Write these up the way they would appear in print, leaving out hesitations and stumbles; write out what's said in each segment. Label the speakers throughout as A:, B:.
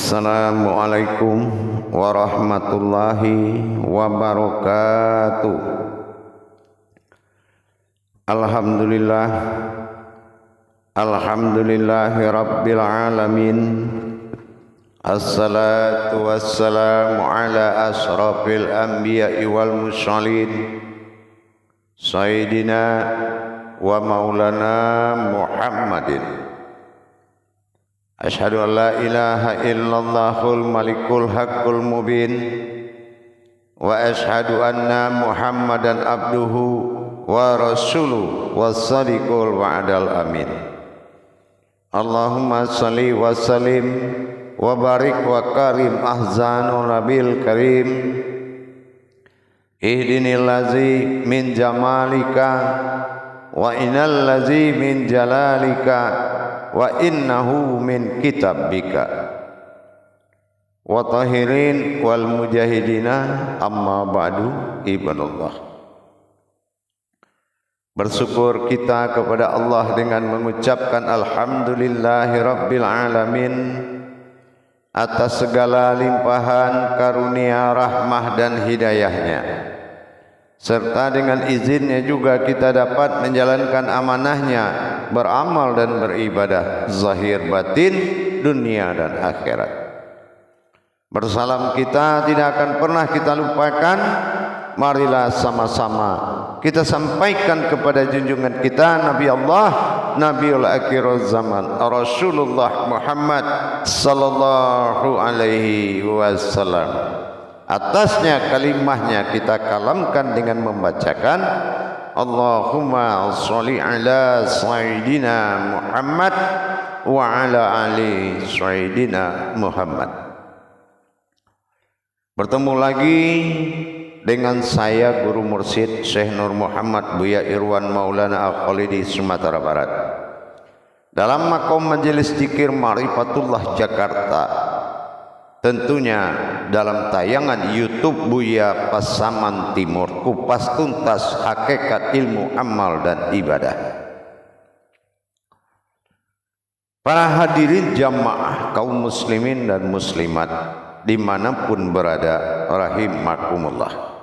A: Assalamualaikum warahmatullahi wabarakatuh. Alhamdulillah, alhamdulillahi rabbil alamin. Assalatu wassalamu ala asrafil anbiya'i wal mursalin Sayyidina wa maulana Muhammadin. Asyhadu an la ilaha illallahul malikul haqqul mubin wa asyhadu anna Muhammadan abduhu wa rasuluhu was-sadiqul wa'dal amin. Allahumma salli wa sallim wa barik wa karim ahzanul nabil karim. Ihdinil ladzi min jamalika wa innal ladzi min jalalika wa innahu min kitabika wa tahirin wal mujahidina amma ba'du. Ibadallah, bersyukur kita kepada Allah dengan mengucapkan alhamdulillahi rabbil alamin atas segala limpahan karunia, rahmah dan hidayahnya, serta dengan izinnya juga kita dapat menjalankan amanahnya, beramal dan beribadah zahir batin, dunia dan akhirat. Bersalam kita tidak akan pernah kita lupakan. Marilah sama-sama kita sampaikan kepada junjungan kita Nabi Allah, Nabiul Akhirul Zaman, Rasulullah Muhammad sallallahu alaihi wasallam. Atasnya kalimahnya kita kalamkan dengan membacakan Allahumma sholli ala Sayyidina Muhammad wa ala ali Sayyidina Muhammad. Bertemu lagi dengan saya Guru Mursyid Syekh Nur Muhammad Buya Irwan Maulana Al-Khalidi Sumatera Barat dalam makom Majelis Zikir Ma'rifatullah Jakarta, tentunya dalam tayangan YouTube Buya Pasaman Timur, kupas tuntas hakikat ilmu amal dan ibadah. Para hadirin jamaah kaum muslimin dan muslimat dimanapun berada, rahimakumullah.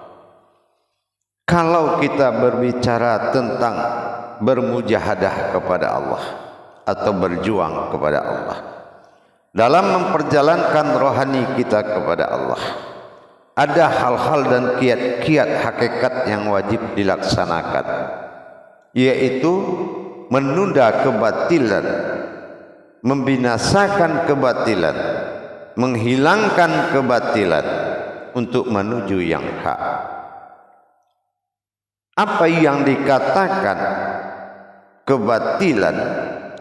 A: Kalau kita berbicara tentang bermujahadah kepada Allah atau berjuang kepada Allah dalam memperjalankan rohani kita kepada Allah, ada hal-hal dan kiat-kiat hakikat yang wajib dilaksanakan, yaitu menunda kebatilan, membinasakan kebatilan, menghilangkan kebatilan untuk menuju yang hak. Apa yang dikatakan kebatilan?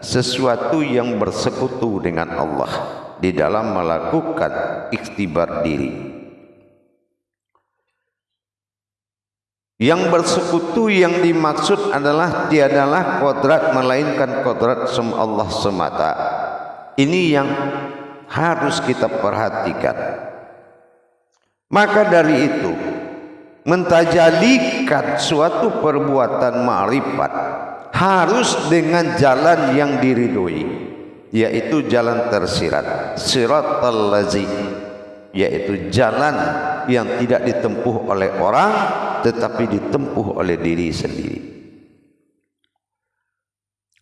A: Sesuatu yang bersekutu dengan Allah di dalam melakukan ikhtibar diri. Yang bersekutu yang dimaksud adalah tiadalah kodrat melainkan kodrat Allah semata. Ini yang harus kita perhatikan. Maka dari itu, mentajalikan suatu perbuatan ma'rifat harus dengan jalan yang diridhoi, yaitu jalan tersirat, siratal lazi, yaitu jalan yang tidak ditempuh oleh orang tetapi ditempuh oleh diri sendiri.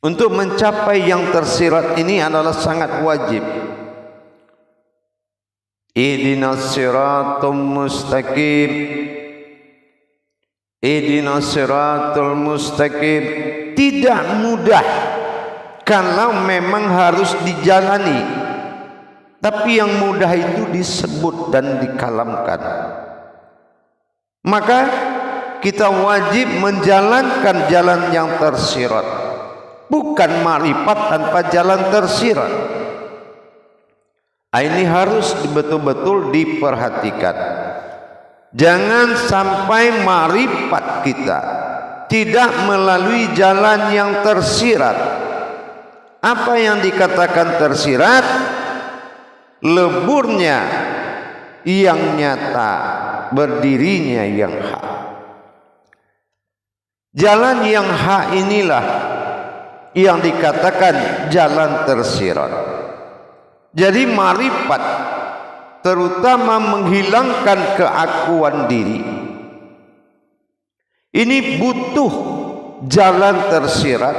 A: Untuk mencapai yang tersirat ini adalah sangat wajib. Ihdinas siratal mustaqim, ihdinas siratal mustaqim. Tidak mudah kalau memang harus dijalani, tapi yang mudah itu disebut dan dikalamkan. Maka kita wajib menjalankan jalan yang tersirat, bukan ma'rifat tanpa jalan tersirat. Ini harus betul-betul diperhatikan. Jangan sampai ma'rifat kita tidak melalui jalan yang tersirat. Apa yang dikatakan tersirat? Leburnya yang nyata, berdirinya yang hak. Jalan yang hak inilah yang dikatakan jalan tersirat. Jadi marifat terutama menghilangkan keakuan diri ini butuh jalan tersirat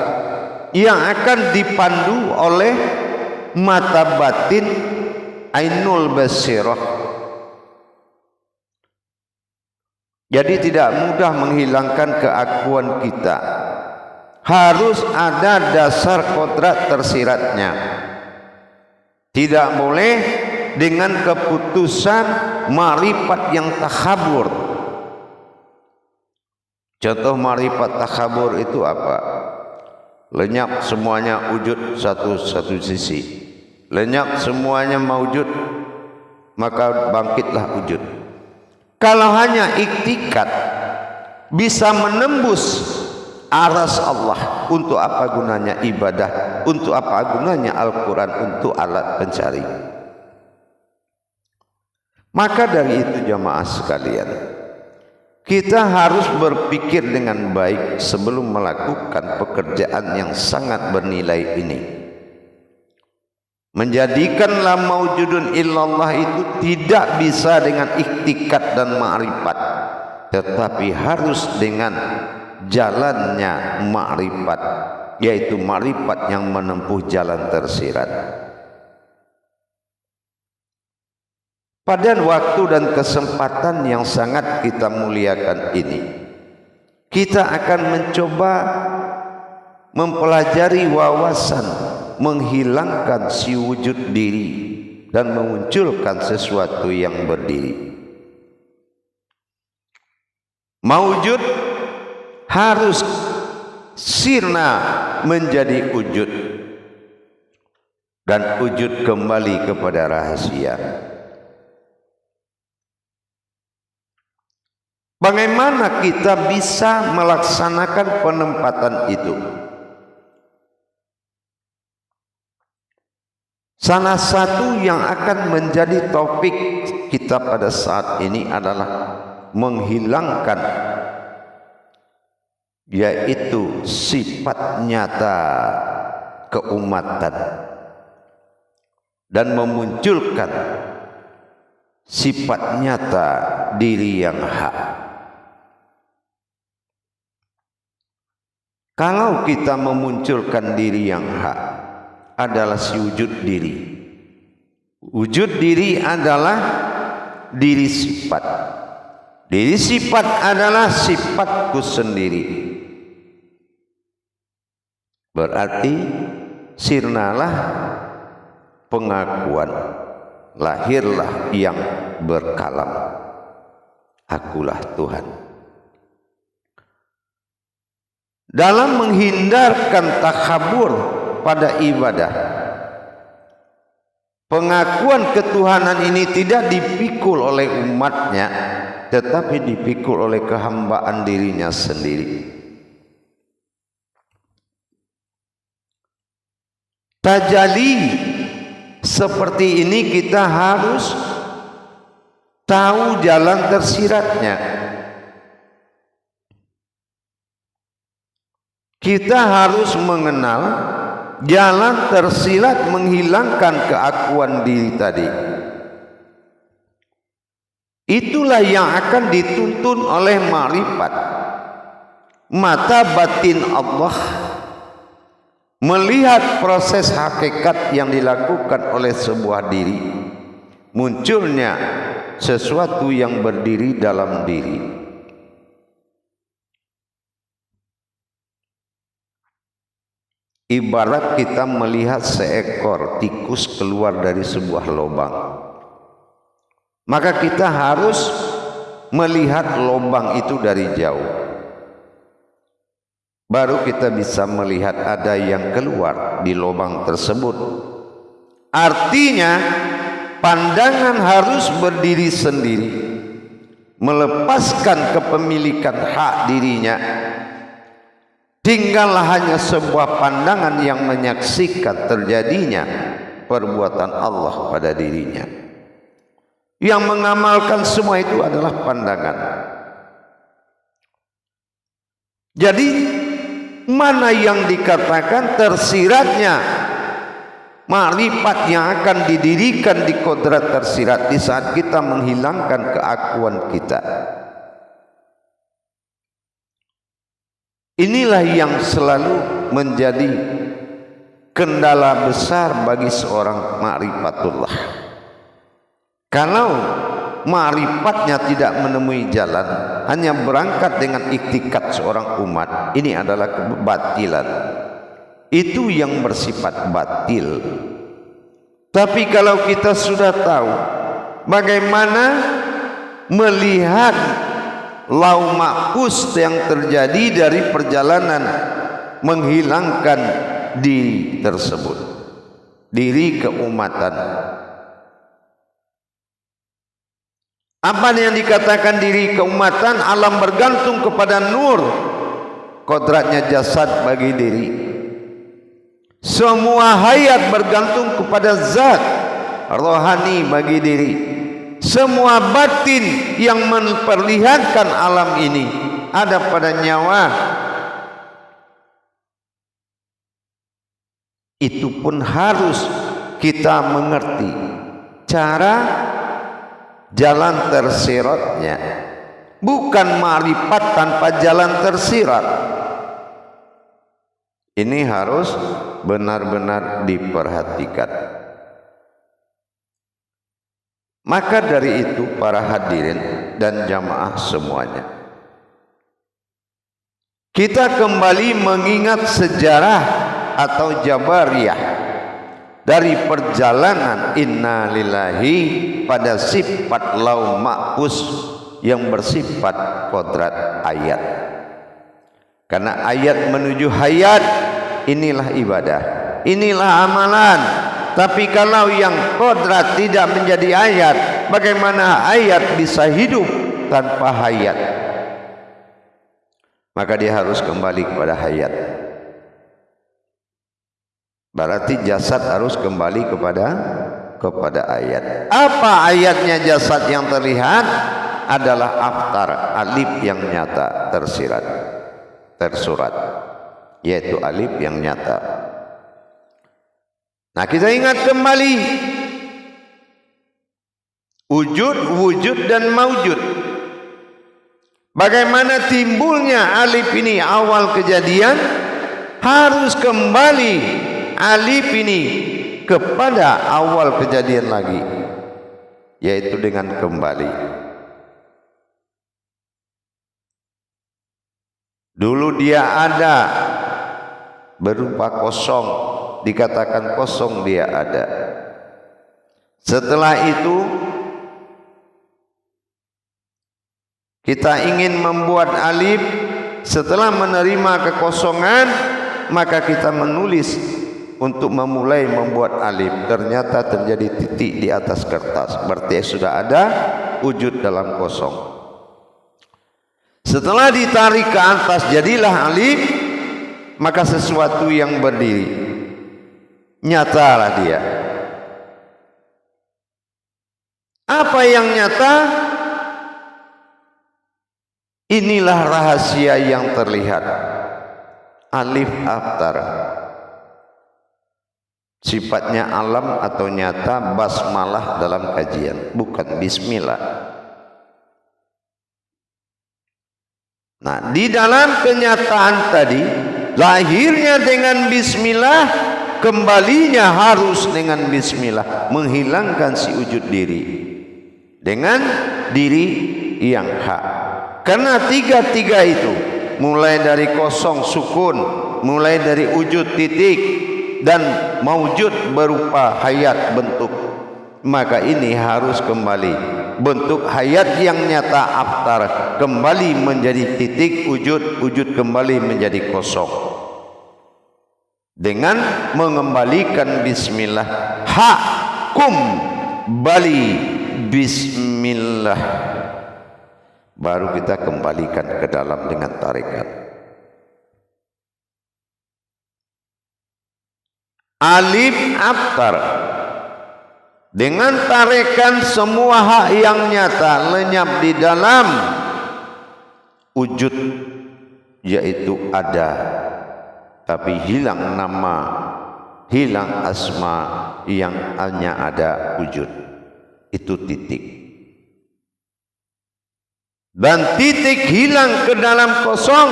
A: yang akan dipandu oleh mata batin ainul basirah. Jadi tidak mudah menghilangkan keakuan kita, harus ada dasar kodrat tersiratnya. Tidak boleh dengan keputusan marifat yang takhabur. Contoh marifat takhabur itu apa? Lenyap semuanya wujud satu sisi, lenyap semuanya maujud, maka bangkitlah wujud. Kalau hanya iktikat bisa menembus aras Allah, untuk apa gunanya ibadah, untuk apa gunanya Al-Quran, untuk alat pencari. Maka dari itu jamaah sekalian, kita harus berpikir dengan baik sebelum melakukan pekerjaan yang sangat bernilai ini. Menjadikanlah maujudun illallah itu tidak bisa dengan iktikat dan ma'rifat, tetapi harus dengan jalannya ma'rifat, yaitu ma'rifat yang menempuh jalan tersirat. Pada waktu dan kesempatan yang sangat kita muliakan ini, kita akan mencoba mempelajari wawasan menghilangkan si wujud diri dan memunculkan sesuatu yang berdiri. Maujud harus sirna menjadi wujud, dan wujud kembali kepada rahasia. Bagaimana kita bisa melaksanakan penempatan itu? Salah satu yang akan menjadi topik kita pada saat ini adalah menghilangkan, yaitu sifat nyata keumatan dan memunculkan sifat nyata diri yang hak. Kalau kita memunculkan diri yang hak adalah si wujud diri. Wujud diri adalah diri sifat. Diri sifat adalah sifatku sendiri. Berarti sirnalah pengakuan, lahirlah yang berkalam, akulah Tuhan. Dalam menghindarkan takhabur pada ibadah, pengakuan ketuhanan ini tidak dipikul oleh umatnya, tetapi dipikul oleh kehambaan dirinya sendiri. Tajalli seperti ini kita harus tahu jalan tersiratnya. Kita harus mengenal jalan tersirat menghilangkan keakuan diri tadi. Itulah yang akan dituntun oleh ma'rifat. Mata batin Allah melihat proses hakikat yang dilakukan oleh sebuah diri, munculnya sesuatu yang berdiri dalam diri. Ibarat kita melihat seekor tikus keluar dari sebuah lubang, maka kita harus melihat lubang itu dari jauh, baru kita bisa melihat ada yang keluar di lubang tersebut. Artinya pandangan harus berdiri sendiri, melepaskan kepemilikan hak dirinya. Tinggallah hanya sebuah pandangan yang menyaksikan terjadinya perbuatan Allah pada dirinya. Yang mengamalkan semua itu adalah pandangan. Jadi mana yang dikatakan tersiratnya Ma'rifat yang akan didirikan di kodrat tersirat di saat kita menghilangkan keakuan kita. Inilah yang selalu menjadi kendala besar bagi seorang ma'rifatullah. Kalau ma'rifatnya tidak menemui jalan, hanya berangkat dengan iktikat seorang umat, ini adalah kebatilan. Itu yang bersifat batil. Tapi kalau kita sudah tahu bagaimana melihat lau mahfuz yang terjadi dari perjalanan menghilangkan diri tersebut, diri keumatan. Apa yang dikatakan diri keumatan? Alam bergantung kepada nur, kodratnya jasad bagi diri. Semua hayat bergantung kepada zat rohani bagi diri. Semua batin yang memperlihatkan alam ini ada pada nyawa. Itu pun harus kita mengerti cara jalan tersiratnya. Bukan ma'rifat tanpa jalan tersirat. Ini harus benar-benar diperhatikan. Maka dari itu para hadirin dan jamaah semuanya, kita kembali mengingat sejarah atau jabariyah dari perjalanan inna lillahi pada sifat lau mahfuz yang bersifat kodrat ayat. Karena ayat menuju hayat, inilah ibadah, inilah amalan. Tapi kalau yang kodrat tidak menjadi ayat, bagaimana ayat bisa hidup tanpa hayat? Maka dia harus kembali kepada hayat. Berarti jasad harus kembali kepada ayat. Apa ayatnya jasad yang terlihat? Adalah aftar, alif yang nyata tersirat, tersurat, yaitu alif yang nyata. Nah, kita ingat kembali wujud dan maujud. Bagaimana timbulnya alif ini awal kejadian? Harus kembali alif ini kepada awal kejadian lagi, yaitu dengan kembali. Dulu dia ada berupa kosong, dikatakan kosong dia ada. Setelah itu kita ingin membuat alif. Setelah menerima kekosongan, maka kita menulis untuk memulai membuat alif. Ternyata terjadi titik di atas kertas, berarti sudah ada wujud dalam kosong. Setelah ditarik ke atas jadilah alif, maka sesuatu yang berdiri, nyatalah dia. Apa yang nyata? Inilah rahasia yang terlihat. Alif aftar, sifatnya alam atau nyata, basmalah dalam kajian, bukan bismillah. Nah, di dalam kenyataan tadi, lahirnya dengan bismillah, kembalinya harus dengan bismillah, menghilangkan si wujud diri dengan diri yang hak. Karena tiga-tiga itu, mulai dari kosong sukun, mulai dari wujud titik, dan maujud berupa hayat bentuk, maka ini harus kembali. Bentuk hayat yang nyata aftar kembali menjadi titik, wujud kembali menjadi kosong. Dengan mengembalikan bismillah, hakum bali bismillah, baru kita kembalikan ke dalam dengan tarikat. Alif aftar, dengan tarikan semua hak yang nyata lenyap di dalam wujud, yaitu ada, tapi hilang nama, hilang asma yang hanya ada wujud. Itu titik. Dan titik hilang ke dalam kosong,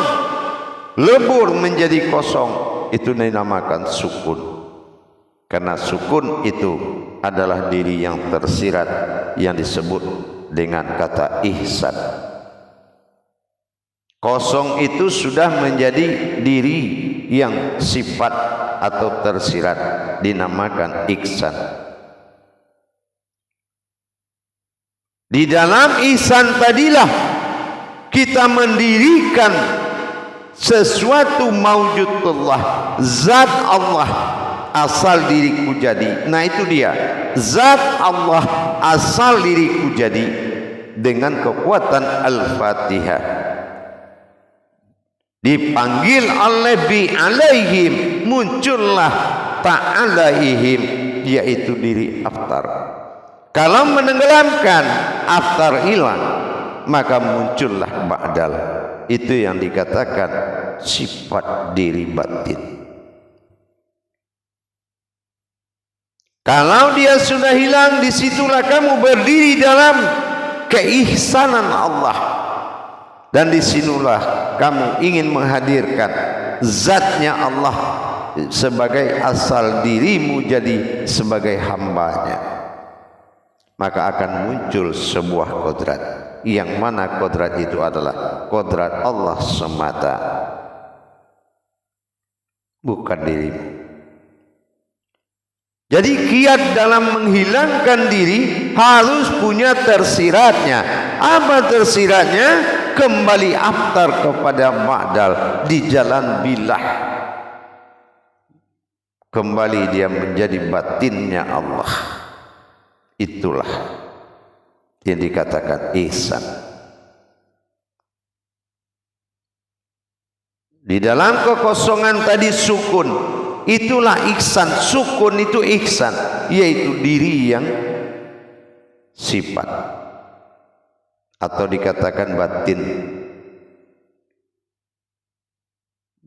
A: lebur menjadi kosong, itu dinamakan sukun. Karena sukun itu adalah diri yang tersirat yang disebut dengan kata ihsan. Kosong itu sudah menjadi diri yang sifat atau tersirat, dinamakan ihsan. Di dalam ihsan tadilah kita mendirikan sesuatu maujudullah, zat Allah, asal diriku jadi. Nah itu dia, zat Allah, asal diriku jadi, dengan kekuatan Al-Fatihah. Dipanggil oleh bi alaihim, muncullah ta'alaihim, yaitu diri aftar. Kalau menenggelamkan, aftar hilang, maka muncullah ba'dal. Itu yang dikatakan sifat diri batin. Kalau dia sudah hilang, disitulah kamu berdiri dalam keihsanan Allah. Dan disinilah kamu ingin menghadirkan zatnya Allah sebagai asal dirimu jadi sebagai hambanya. Maka akan muncul sebuah kodrat, yang mana kodrat itu adalah kodrat Allah semata, bukan dirimu. Jadi kiat dalam menghilangkan diri harus punya tersiratnya. Apa tersiratnya? Kembali aftar kepada ma'dal di jalan bilah. Kembali dia menjadi batinnya Allah. Itulah yang dikatakan ihsan. Di dalam kekosongan tadi sukun, itulah ihsan. Sukun itu ihsan, yaitu diri yang sifat atau dikatakan batin.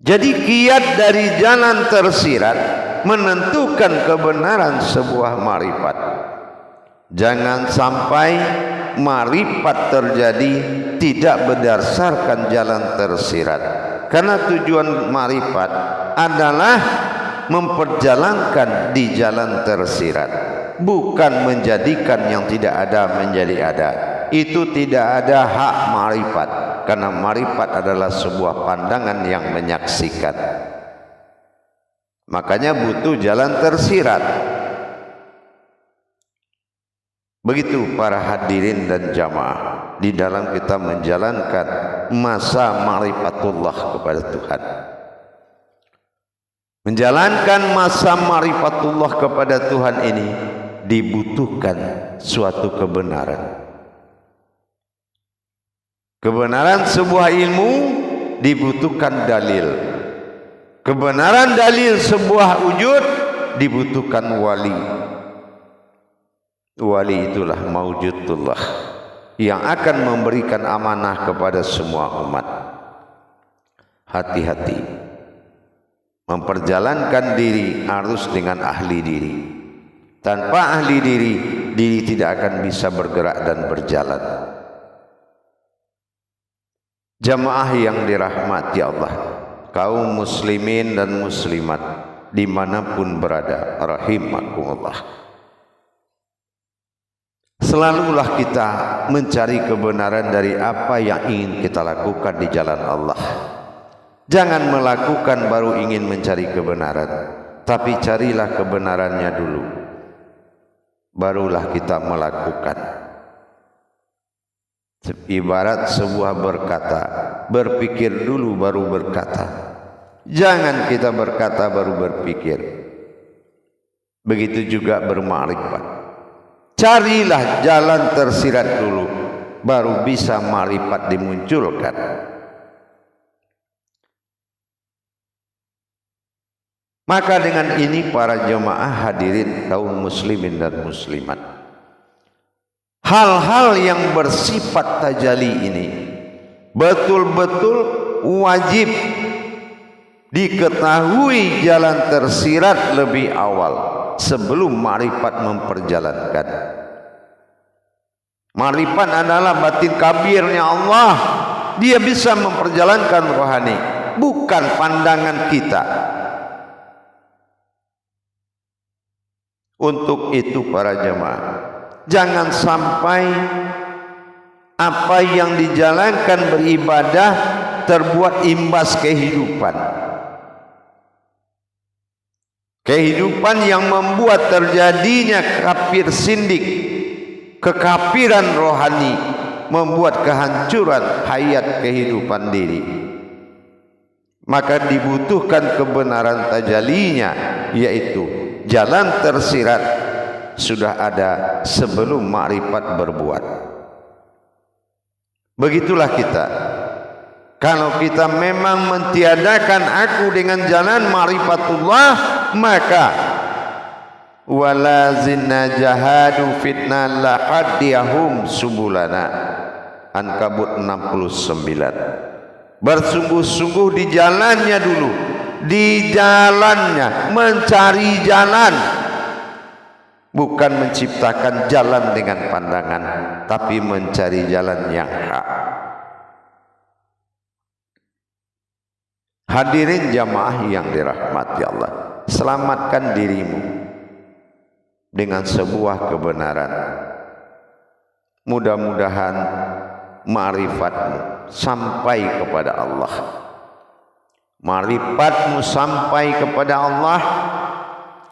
A: Jadi kiat dari jalan tersirat menentukan kebenaran sebuah ma'rifat. Jangan sampai ma'rifat terjadi tidak berdasarkan jalan tersirat. Karena tujuan ma'rifat adalah memperjalankan di jalan tersirat, bukan menjadikan yang tidak ada menjadi ada. Itu tidak ada hak ma'rifat, karena ma'rifat adalah sebuah pandangan yang menyaksikan. Makanya butuh jalan tersirat. Begitu para hadirin dan jamaah di dalam kita menjalankan masa ma'rifatullah kepada Tuhan. Menjalankan masa ma'rifatullah kepada Tuhan ini dibutuhkan suatu kebenaran. Kebenaran sebuah ilmu dibutuhkan dalil. Kebenaran dalil sebuah wujud dibutuhkan wali. Wali itulah maujudullah yang akan memberikan amanah kepada semua umat. Hati-hati memperjalankan diri harus dengan ahli diri. Tanpa ahli diri, diri tidak akan bisa bergerak dan berjalan. Jamaah yang dirahmati Allah, kaum muslimin dan muslimat dimanapun berada, rahimakumullah. Selalulah kita mencari kebenaran dari apa yang ingin kita lakukan di jalan Allah. Jangan melakukan baru ingin mencari kebenaran, tapi carilah kebenarannya dulu, barulah kita melakukan. Ibarat sebuah berkata, berpikir dulu baru berkata. Jangan kita berkata baru berpikir. Begitu juga berma'rifat. Carilah jalan tersirat dulu, baru bisa ma'rifat dimunculkan. Maka dengan ini para jemaah hadirin kaum muslimin dan muslimat, hal-hal yang bersifat tajalli ini betul-betul wajib diketahui jalan tersirat lebih awal sebelum ma'rifat memperjalankan. Ma'rifat adalah batin kabirnya Allah. Dia bisa memperjalankan rohani, bukan pandangan kita. Untuk itu para jemaah, jangan sampai apa yang dijalankan beribadah terbuat imbas kehidupan. Kehidupan yang membuat terjadinya kafir sindik, kekafiran rohani, membuat kehancuran hayat kehidupan diri. Maka dibutuhkan kebenaran tajalinya, yaitu jalan tersirat sudah ada sebelum ma'rifat berbuat. Begitulah kita. Kalau kita memang mentiadakan aku dengan jalan ma'rifatullah, maka walazina jahadu fitna lahadiyahum subulana. Ankabut 69. Bersungguh-sungguh di jalannya dulu, di jalannya, mencari jalan, bukan menciptakan jalan dengan pandangan, tapi mencari jalan yang hak. Hadirin jamaah yang dirahmati Allah, selamatkan dirimu dengan sebuah kebenaran. Mudah-mudahan ma'rifatmu sampai kepada Allah. Ma'rifatmu sampai kepada Allah,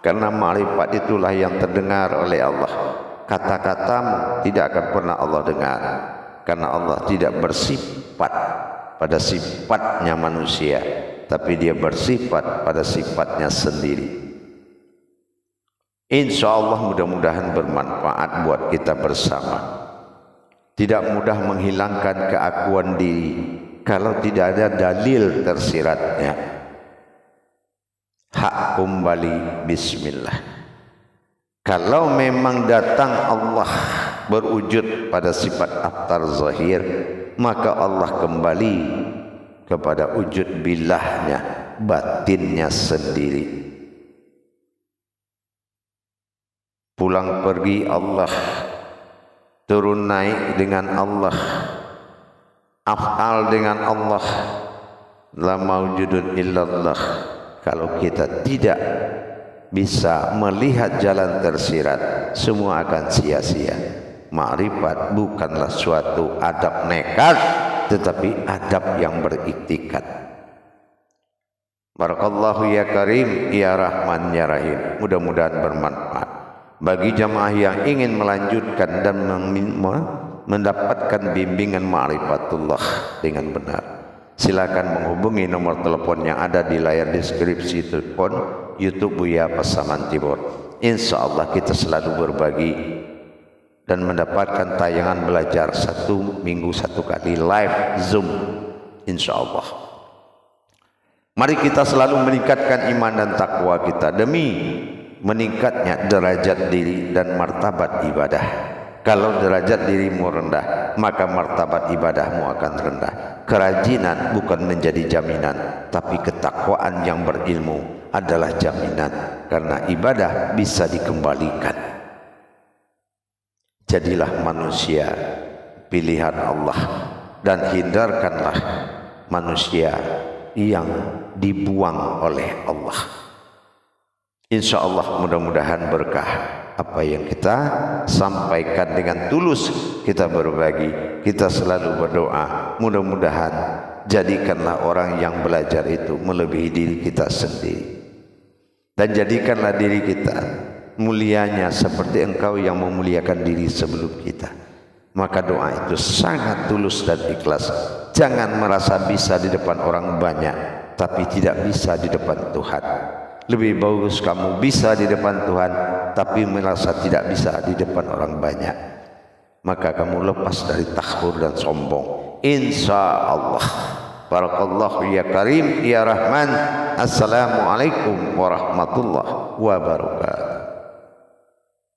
A: karena ma'rifat itulah yang terdengar oleh Allah. Kata-katamu tidak akan pernah Allah dengar, karena Allah tidak bersifat pada sifatnya manusia, tapi dia bersifat pada sifatnya sendiri. Insya Allah mudah-mudahan bermanfaat buat kita bersama. Tidak mudah menghilangkan keakuan diri kalau tidak ada dalil tersiratnya. Hak kembali bismillah. Kalau memang datang Allah berwujud pada sifat aftar zahir, maka Allah kembali kepada wujud bilahnya, batinnya sendiri. Pulang pergi Allah, turun naik dengan Allah, af'al dengan Allah, la maujudun illallah. Kalau kita tidak bisa melihat jalan tersirat, semua akan sia-sia. Ma'rifat bukanlah suatu adab nekat, tetapi adab yang beriktikat. Barakallahu ya Karim, ya Rahman, ya Rahim. Mudah-mudahan bermanfaat bagi jamaah yang ingin melanjutkan dan mendapatkan bimbingan ma'rifatullah dengan benar. Silakan menghubungi nomor telepon yang ada di layar deskripsi telepon YouTube Buya Pasaman Timur. Insya Allah kita selalu berbagi dan mendapatkan tayangan belajar 1 minggu 1 kali live Zoom, insya Allah. Mari kita selalu meningkatkan iman dan takwa kita demi meningkatnya derajat diri dan martabat ibadah. Kalau derajat dirimu rendah, maka martabat ibadahmu akan rendah. Kerajinan bukan menjadi jaminan, tapi ketakwaan yang berilmu adalah jaminan, karena ibadah bisa dikembalikan. Jadilah manusia pilihan Allah dan hindarkanlah manusia yang dibuang oleh Allah. Insya Allah mudah-mudahan berkah apa yang kita sampaikan dengan tulus kita berbagi, kita selalu berdoa, mudah-mudahan jadikanlah orang yang belajar itu melebihi diri kita sendiri, dan jadikanlah diri kita mulianya seperti engkau yang memuliakan diri sebelum kita. Maka doa itu sangat tulus dan ikhlas. Jangan merasa bisa di depan orang banyak tapi tidak bisa di depan Tuhan. Lebih bagus kamu bisa di depan Tuhan tapi merasa tidak bisa di depan orang banyak, maka kamu lepas dari takhur dan sombong, insya Allah. Barakallahu ya Karim, ya Rahman. Assalamualaikum warahmatullahi wabarakatuh.